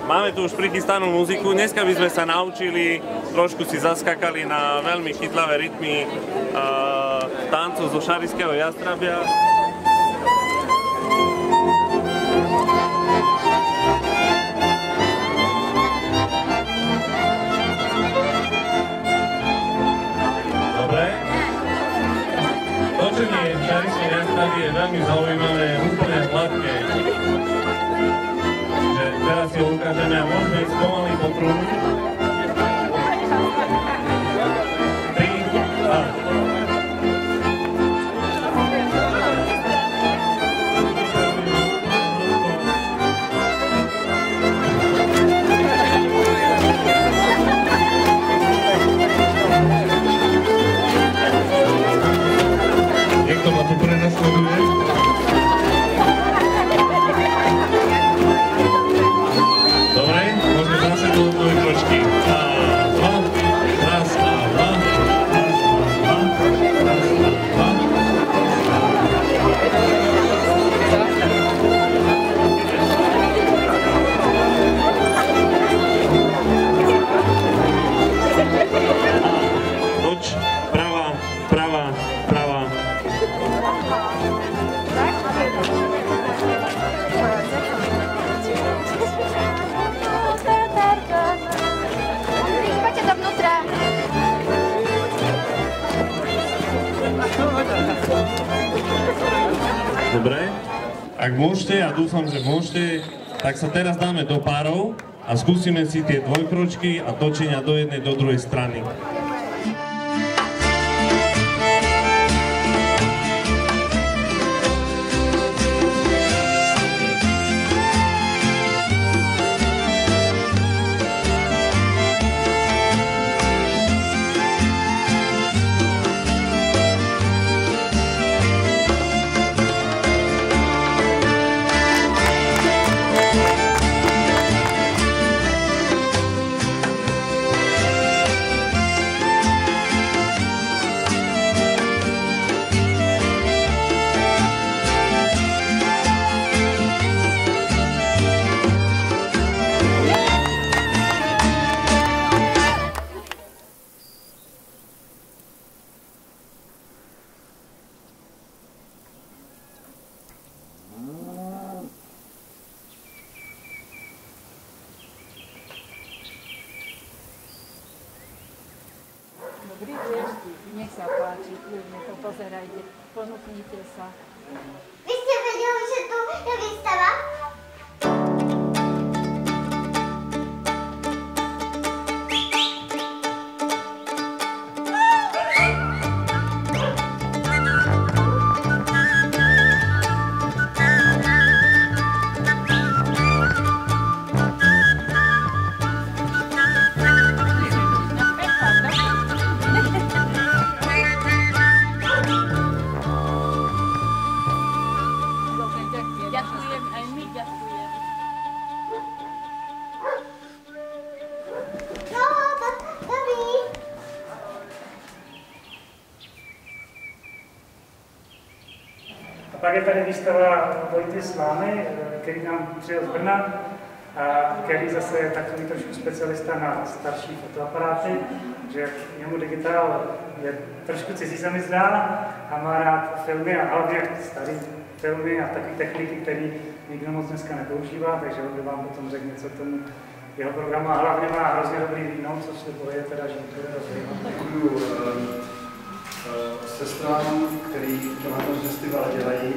Máme tu už prichystanú muziku. Dneska by sme sa naučili, trošku si zaskakali na veľmi chytlavé rytmy tancu zo Šarišského jastrabia. Dobre. Točenie Šarišskej jastrabie je veľmi zaujímavé, úplne hladké. Teraz si ho ukážeme a môžeme ísť pomaly po kruhu. 3, 2. Niekto ma tu prenasleduje. Dobre, ak môžete, a dúfam, že môžete, tak sa teraz dáme do párov a skúsime si tie dvojkročky a točenia do jednej, do druhej strany. Dobrý deň, nech sa páči, kľudne popozerajte, ponúknite sa. Vy ste vedeli, že tu je výstava? A pak je tady výstava Vojty Slámy, který nám přijel z Brna, a který zase je takový trošku specialista na starší fotoaparáty, že jemu digitál je trošku cizí se mi zdá a má rád filmy a hlavně staré filmy a takové techniky, které nikdo moc dneska nepoužívá, takže on by vám potom řekl něco k tomu jeho programu a hlavně má hrozně dobrý víno, což se boje teda, že to je rozvíjeno. Sestrám, který to na tom festivalu dělají,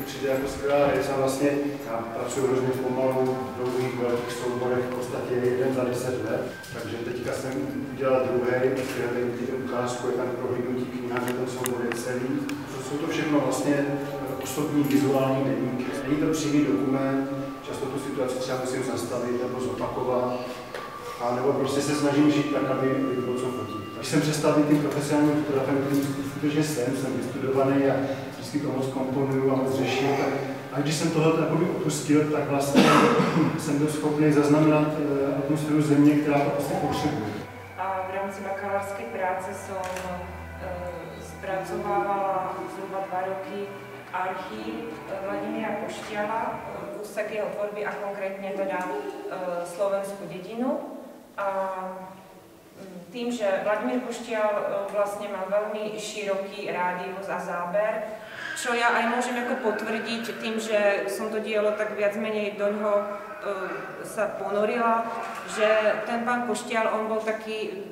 přijde jako skvělá věc a vlastně já pracuji hrozně pomalu v dlouhých velkých souborech, v podstatě 1 za 10 let, takže teďka jsem udělal druhý, který ukázku, je tam prohlídnutí knihami, ten soubor je celý. Jsou to všechno vlastně osobní vizuální deníky. Není to přímý dokument, často tu situaci třeba musím zastavit nebo zopakovat, a nebo prostě se snažím žít tak, aby bylo co fotit. Když jsem přestal být tím profesionálním fotografem, který skutečně jsem vystudovaný a vždycky to moc komponuju a moc řeším, a když jsem tohle opustil, tak vlastně jsem byl schopný zaznamenat atmosféru země, která to prostě potřebuje. A v rámci bakalářské práce som spracovávala zhruba 2 roky archív Vladimíra Pošťala, úsek jeho tvorby a konkrétne teda slovenskú dedinu. A tým, že Vladimír Puštial vlastne má veľmi široký rádius a záber, čo ja aj môžem ako potvrdiť tým, že som to dielo tak viac menej doňho sa ponorila, že ten pán Puštial, on bol taký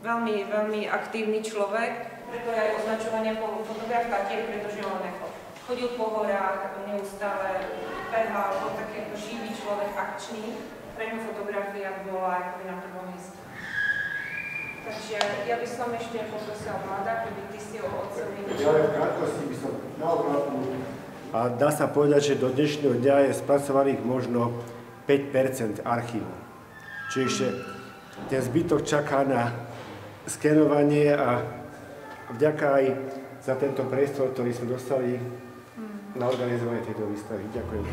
veľmi, veľmi aktívny človek, preto je aj označovanie fotograf Katier, pretože on chodil po horách, neustále behal, bol taký ako živý človek, akčný. Pre ňu fotografia bola ako na prvom mieste. Takže ja by som ešte poprosila Vlada, keby ty si o otcovi... Ja v krátkosti by som dal pravdu. A dá sa povedať, že do dnešného dňa je spracovaných možno 5% archívu. Čiže ten zbytok čaká na skenovanie a vďaka aj za tento priestor, ktorý sme dostali na organizovanie tejto výstavy. Ďakujem.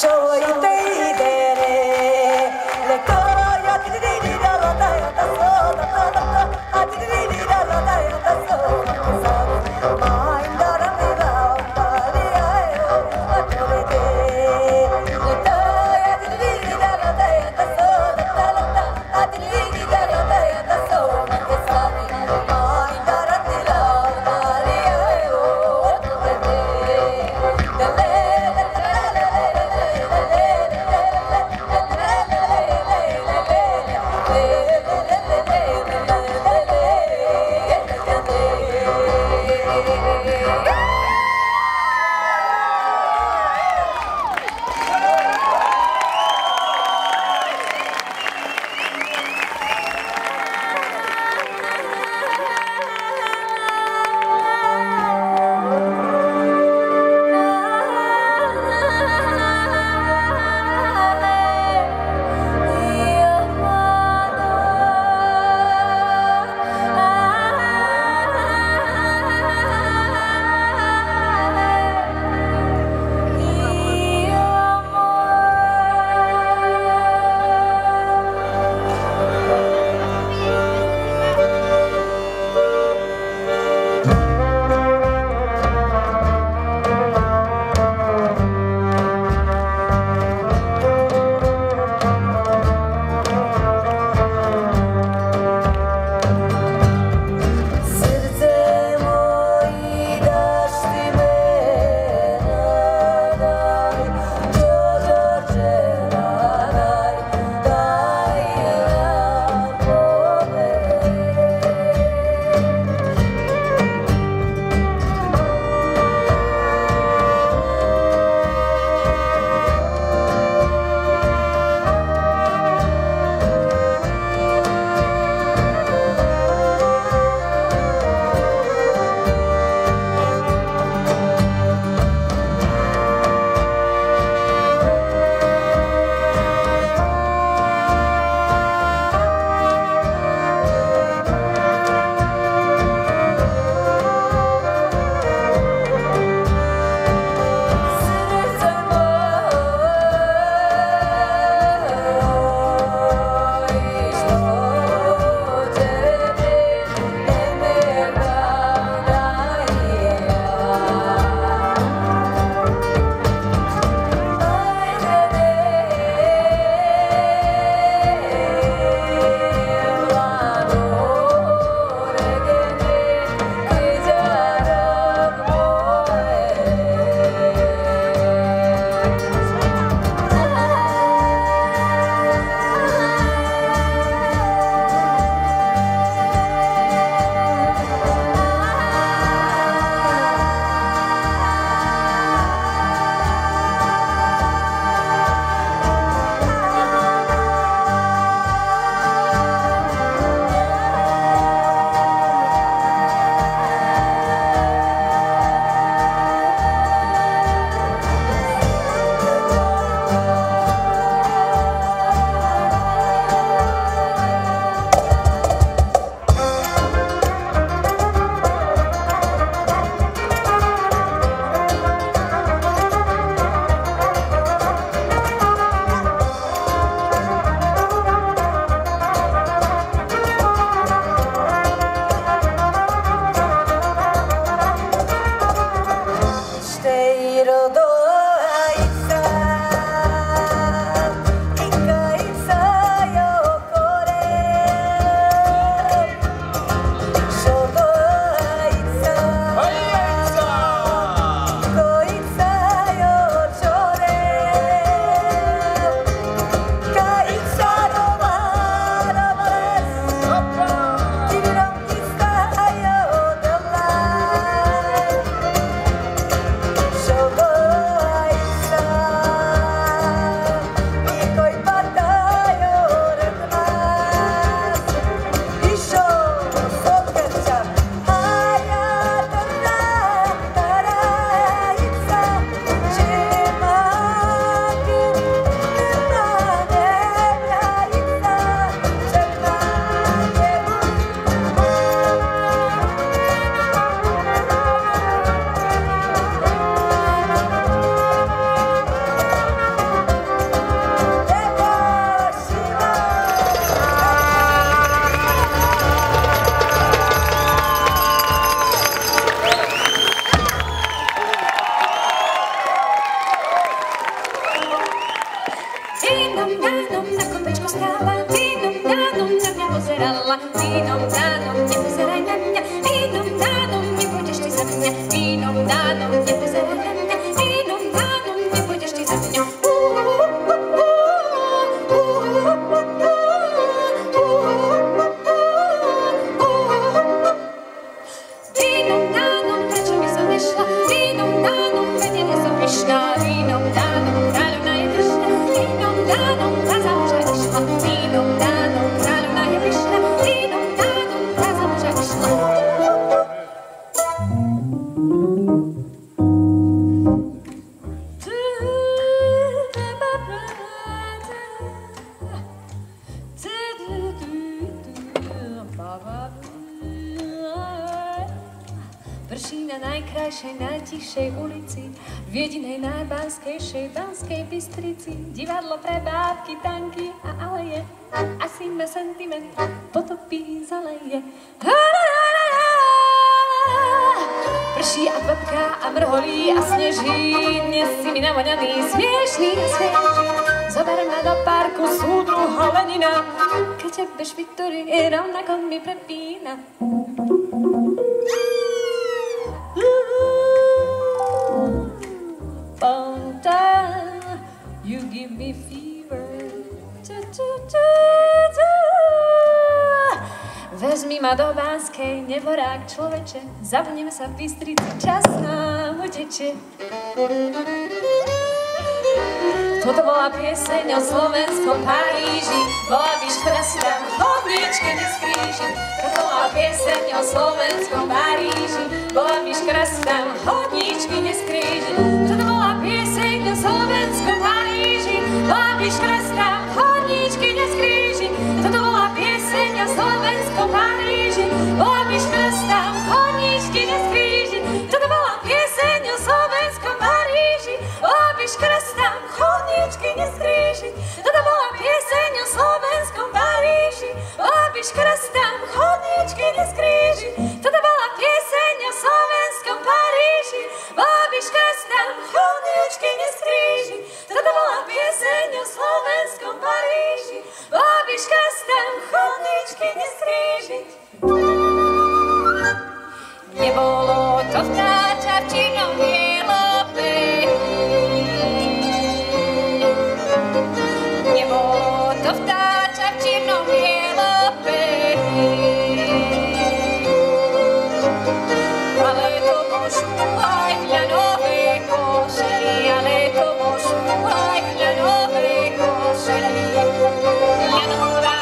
la tralla. Vínom dánom, nepozeraj na mňa, vínom dánom, nepôjdeš ty za mňa, vínom dánom, nepozeraj na mňa, vínom dánom, nepôjdeš ty za mňa. Vínom dánom, prečo mi som nešla, vínom dánom, veď nie som pyšná, vínom dánom, kráľovna je pyšná, vínom dánom, tá za muža išla, vínom dánom, kráľovna je pyšná, vínom dánom, tá za muža išla. Prší na najkrajšej, najtichšej ulici, v jedinej najbanskejšej Banskej Bystrici. Divadlo pre bábky, tanky a aleje, asi ma sentiment potopí, zaleje. Prší a kvapká a mrholí a sneží, dnes si mi navoňaný, smiešný a svieží. Zober ma do parku súdru Holenina, keď tebe švitory rovnako mi prepína. You give me fever. Vezmi ma do Banskej, nevorák človeče, zabudneme sa v Bystrici, čas nám uteče. Toto bola pieseň o slovenskom Paríži, bola by škoda si tam chodníčky neskríži. Toto bola pieseň o slovenskom Paríži, bola by škoda si tam chodníčky neskríži. Toto bola pieseň o slovenskom Paríži, bola by škoda si tam chodníčky neskríži. Toto bola pieseň o slovenskom Paríži, bola by škoda si tam chodníčky neskríži. Toto bola pieseň o slovenskom Paríži, bola by škoda si tam chodníčky neskríži. Toto bola pieseň o slovenskom Paríži, bola by škoda si tam chodníčky neskríži. Toto bola pieseň o slovenskom Paríži, bola by škoda si tam chodníčky neskríži. Toto bola pieseň o slovenskom Paríži, bola by škoda si tam chodníčky neskríži. Nebolo to vtáča v čiernom bielope, nebolo to vtáča v čiernom bielope, ale to môžu aj ľanové košely, ale to môžu aj ľanové košely. Ľanová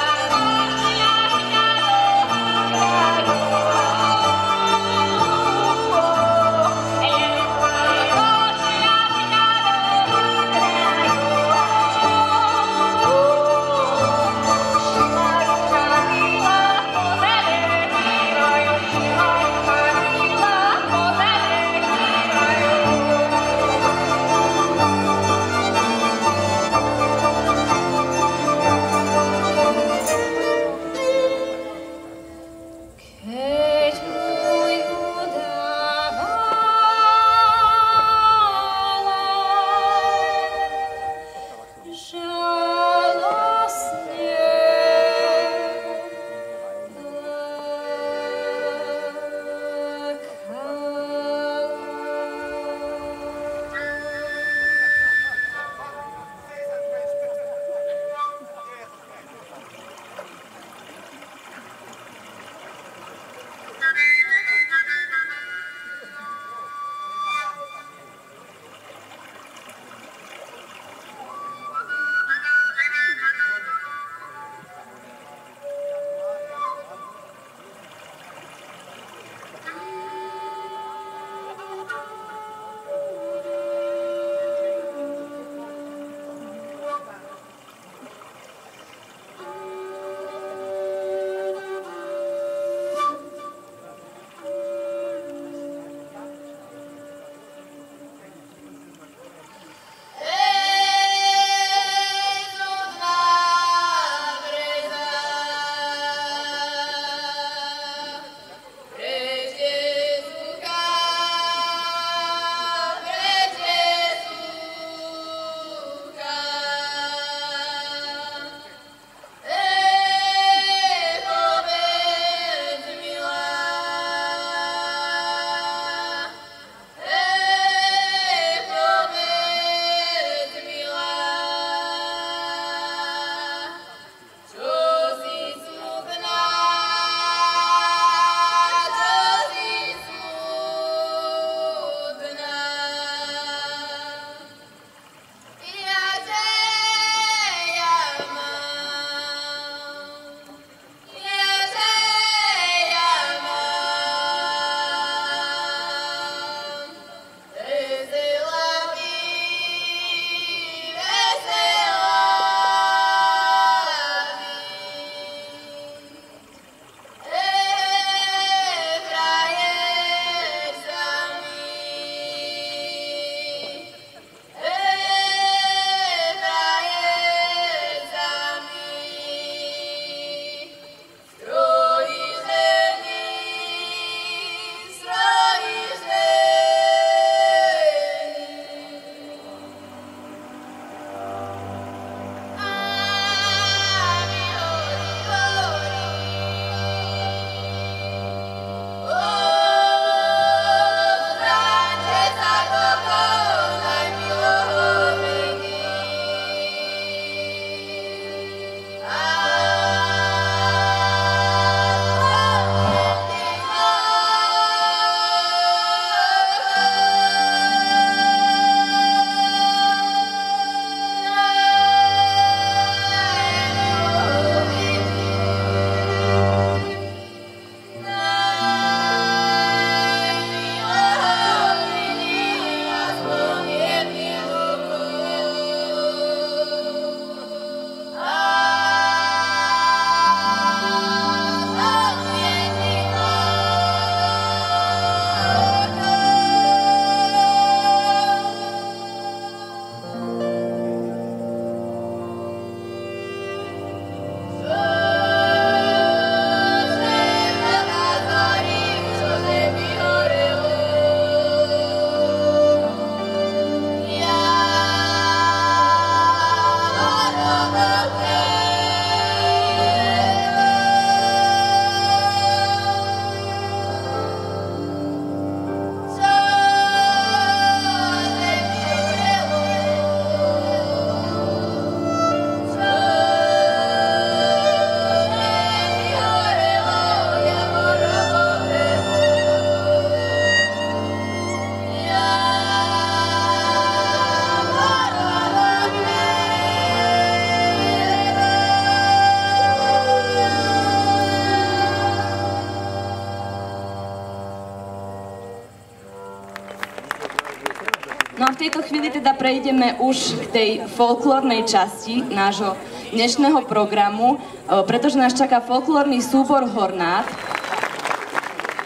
chvíli teda prejdeme už k tej folklórnej časti nášho dnešného programu, pretože nás čaká folklórny súbor Hornát.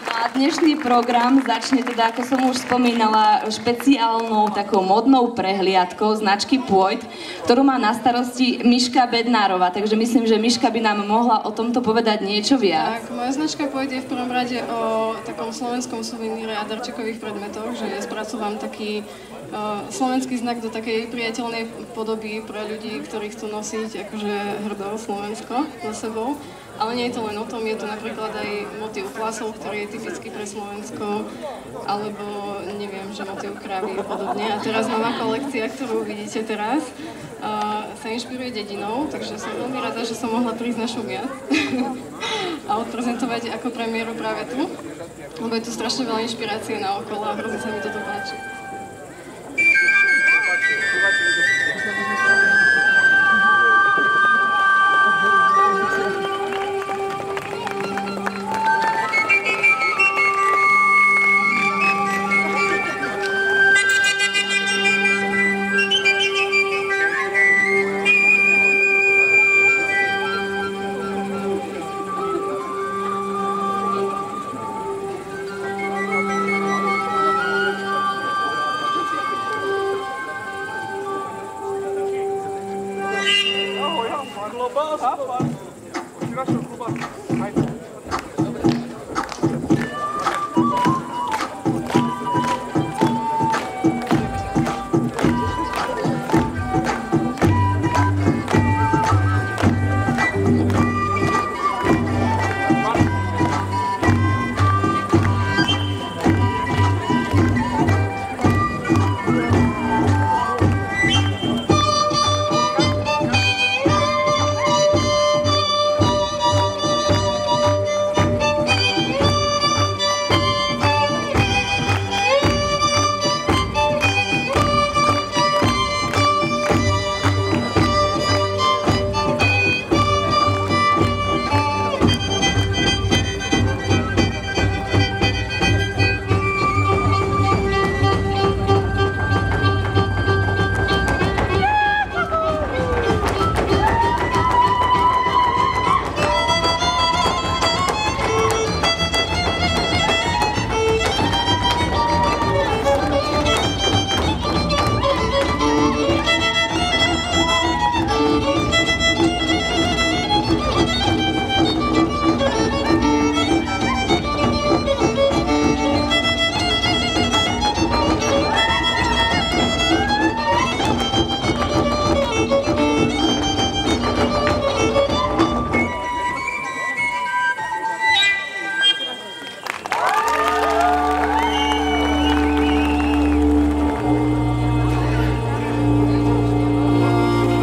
A dnešný program začne teda, ako som už spomínala, špeciálnou takou modnou prehliadkou značky Pôjt, ktorú má na starosti Miška Bednárova. Takže myslím, že Miška by nám mohla o tomto povedať niečo viac. Tak, moja značka Pôjt je v prvom rade o takom slovenskom suveníre a darčekových predmetoch, že ja spracúvam taký slovenský znak do takej priateľnej podoby pre ľudí, ktorí chcú nosiť akože hrdo Slovensko za sebou. Ale nie je to len o tom, je to napríklad aj motív plasov, ktorý je typický pre Slovensko, alebo neviem, že motív krávy a podobne. A teraz nová kolekcia, ktorú vidíte teraz, sa inšpiruje dedinou, takže som veľmi rada, že som mohla prísť na Šumiat a odprezentovať ako premiéru práve tu, lebo je tu strašne veľa inšpirácie na okolo a hrozne sa mi toto páči.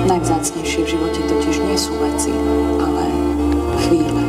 Najvzácnejšie v živote totiž nie sú veci, ale chvíle.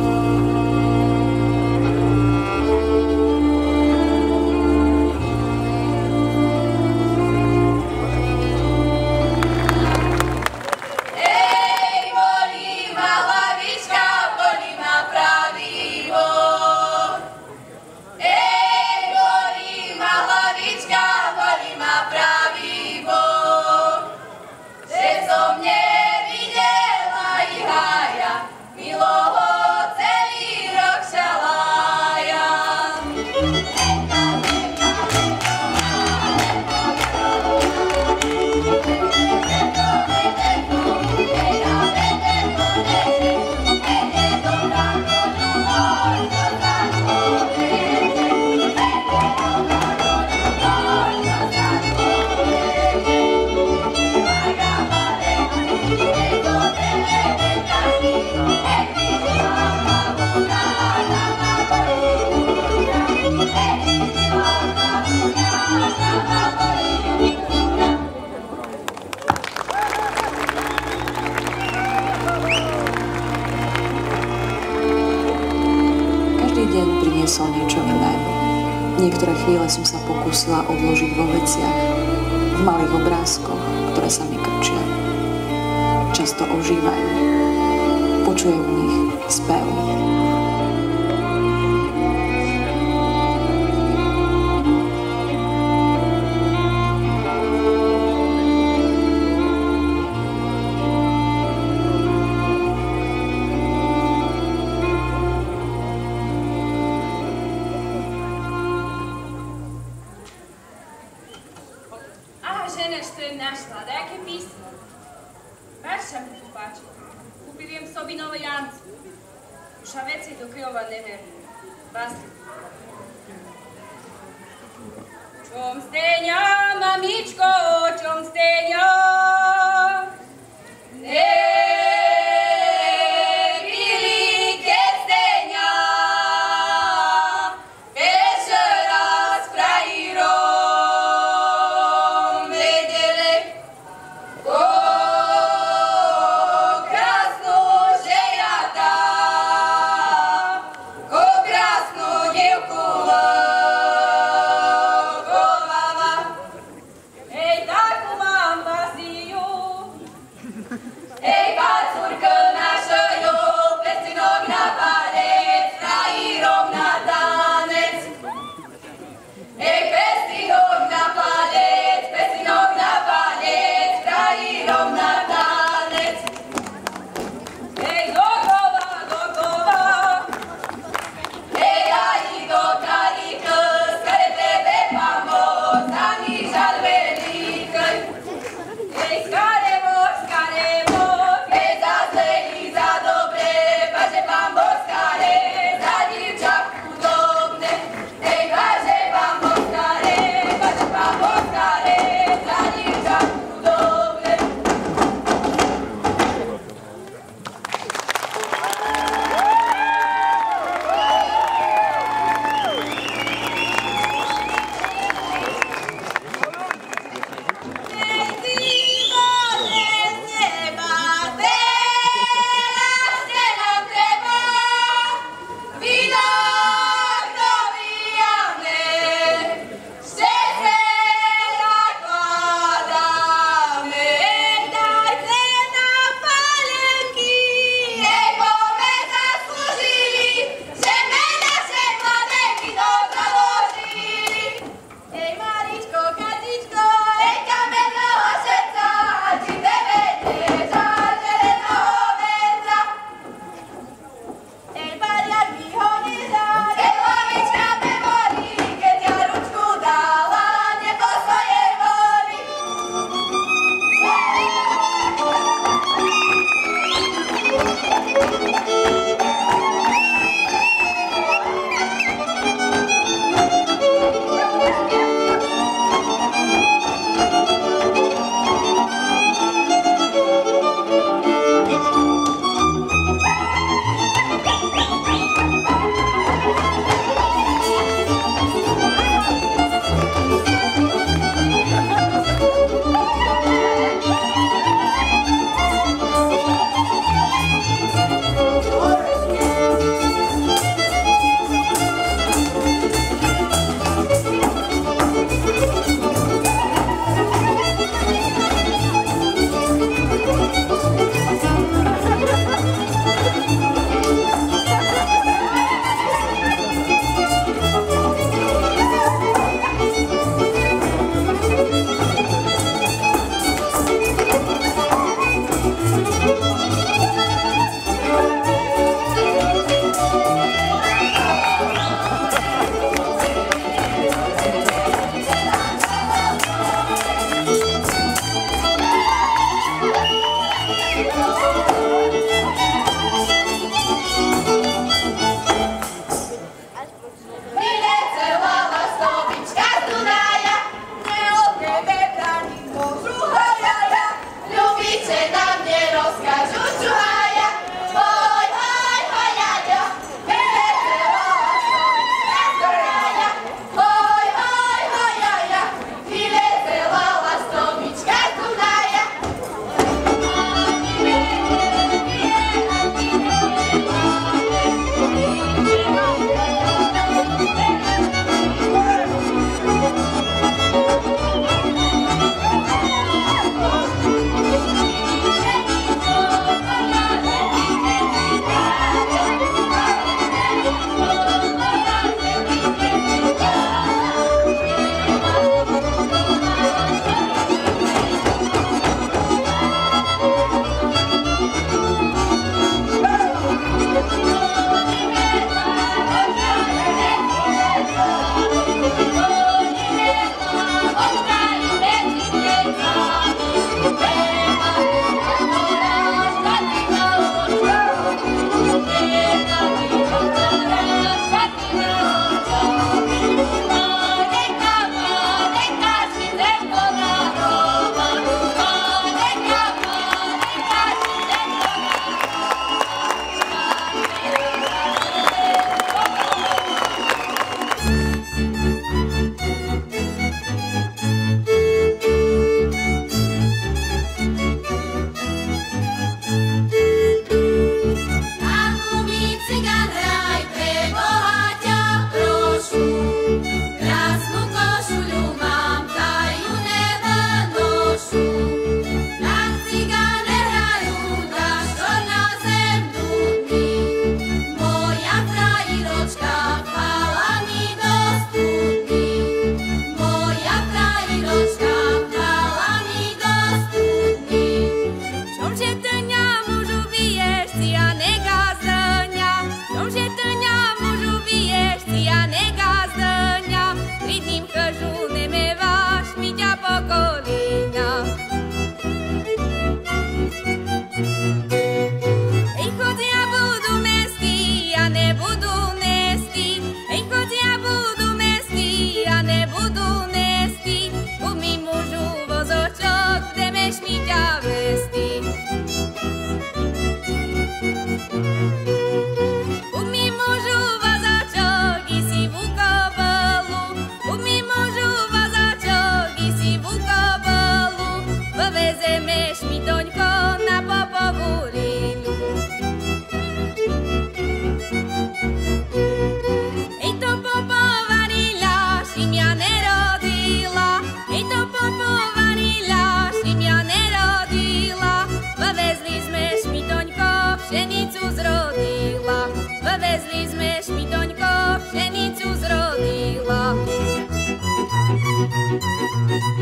Priniesol niečo iného. Niektoré chvíle som sa pokúsila odložiť vo veciach, v malých obrázkoch, ktoré sa mi krčia. Často ožívajú. Počujem v nich spev. Robinovia, už a veci do Kyjova neverí. Vás. Čom steňa, mamičko, čom steňa?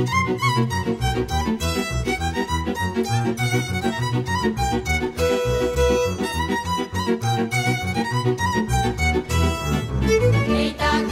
Hej, tak